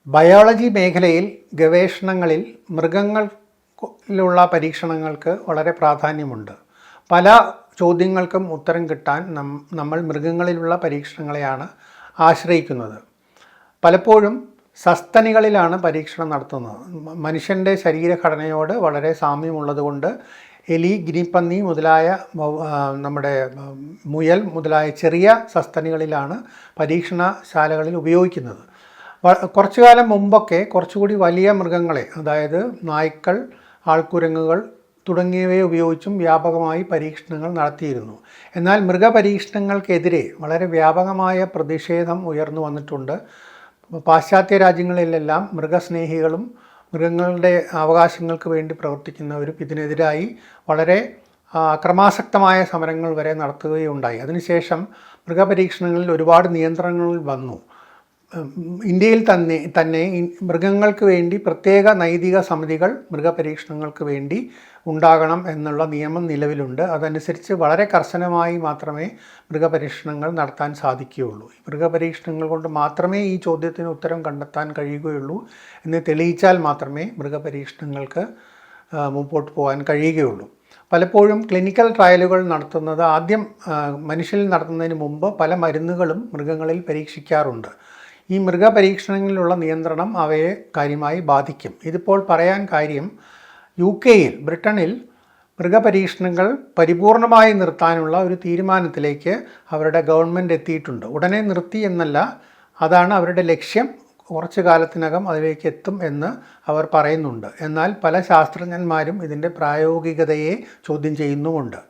Biology മേഖലയിൽ ഗവേഷണങ്ങളിൽ മൃഗങ്ങളിലുള്ള പരീക്ഷണങ്ങൾക്ക് വളരെ പ്രാധാന്യമുണ്ട്. പല ചോദ്യങ്ങൾക്കും ഉത്തരം കിട്ടാൻ നമ്മൾ മൃഗങ്ങളിലുള്ള പരീക്ഷണങ്ങളെയാണ് ആശ്രയിക്കുന്നത്. പലപ്പോഴും സസ്തനികളിലാണ് പരീക്ഷണം നടത്തുന്നത്. മനുഷ്യൻ്റെ ശരീരഘടനയോട് വളരെ സാമ്യമുള്ളതുകൊണ്ട് എലി, ഗിനിപ്പന്നി മുതലായ നമ്മുടെ മുയൽ മുതലായ ചെറിയ സസ്തനികളിലാണ് പരീക്ഷണശാലകളിൽ ഉപയോഗിക്കുന്നത്. കുറച്ചു കാലം മുമ്പൊക്കെ കുറച്ചുകൂടി വലിയ മൃഗങ്ങളെ, അതായത് നായ്ക്കൾ, ആൾക്കുരങ്ങുകൾ തുടങ്ങിയവയെ ഉപയോഗിച്ചും വ്യാപകമായി പരീക്ഷണങ്ങൾ നടത്തിയിരുന്നു. എന്നാൽ മൃഗപരീക്ഷണങ്ങൾക്കെതിരെ വളരെ വ്യാപകമായ പ്രതിഷേധം ഉയർന്നു വന്നിട്ടുണ്ട്. പാശ്ചാത്യ രാജ്യങ്ങളിലെല്ലാം മൃഗസ്നേഹികളും മൃഗങ്ങളുടെ അവകാശങ്ങൾക്ക് വേണ്ടി പ്രവർത്തിക്കുന്നവരും ഇതിനെതിരായി വളരെ അക്രമാസക്തമായ സമരങ്ങൾ വരെ നടത്തുകയുണ്ടായി. അതിനുശേഷം മൃഗപരീക്ഷണങ്ങളിൽ ഒരുപാട് നിയന്ത്രണങ്ങൾ വന്നു. ഇന്ത്യയിൽ തന്നെ മൃഗങ്ങൾക്ക് വേണ്ടി പ്രത്യേക നൈതിക സമിതികൾ മൃഗപരീക്ഷണങ്ങൾക്ക് വേണ്ടി ഉണ്ടാകണം എന്നുള്ള നിയമം നിലവിലുണ്ട്. അതനുസരിച്ച് വളരെ കർശനമായി മാത്രമേ മൃഗപരീക്ഷണങ്ങൾ നടത്താൻ സാധിക്കുകയുള്ളൂ. മൃഗപരീക്ഷണങ്ങൾ കൊണ്ട് മാത്രമേ ഈ ചോദ്യത്തിന് ഉത്തരം കണ്ടെത്താൻ കഴിയുകയുള്ളൂ എന്ന് തെളിയിച്ചാൽ മാത്രമേ മൃഗപരീക്ഷണങ്ങൾക്ക് മുമ്പോട്ട് പോകാൻ കഴിയുകയുള്ളൂ. പലപ്പോഴും ക്ലിനിക്കൽ ട്രയലുകൾ നടത്തുന്നത് ആദ്യം മനുഷ്യരിൽ നടത്തുന്നതിന് മുമ്പ് പല മരുന്നുകളും മൃഗങ്ങളിൽ പരീക്ഷിക്കാറുണ്ട്. ഈ മൃഗപരീക്ഷണങ്ങളിലുള്ള നിയന്ത്രണം അവയെ കാര്യമായി ബാധിക്കും. ഇതിപ്പോൾ പറയാൻ കാര്യം, ബ്രിട്ടനിൽ മൃഗപരീക്ഷണങ്ങൾ പരിപൂർണമായി നിർത്താനുള്ള ഒരു തീരുമാനത്തിലേക്ക് അവരുടെ ഗവൺമെൻറ് എത്തിയിട്ടുണ്ട്. ഉടനെ നിർത്തി എന്നല്ല, അതാണ് അവരുടെ ലക്ഷ്യം. കുറച്ചു കാലത്തിനകം അതിലേക്ക് എത്തും എന്ന് അവർ പറയുന്നുണ്ട്. എന്നാൽ പല ശാസ്ത്രജ്ഞന്മാരും ഇതിൻ്റെ പ്രായോഗികതയെ ചോദ്യം ചെയ്യുന്നുമുണ്ട്.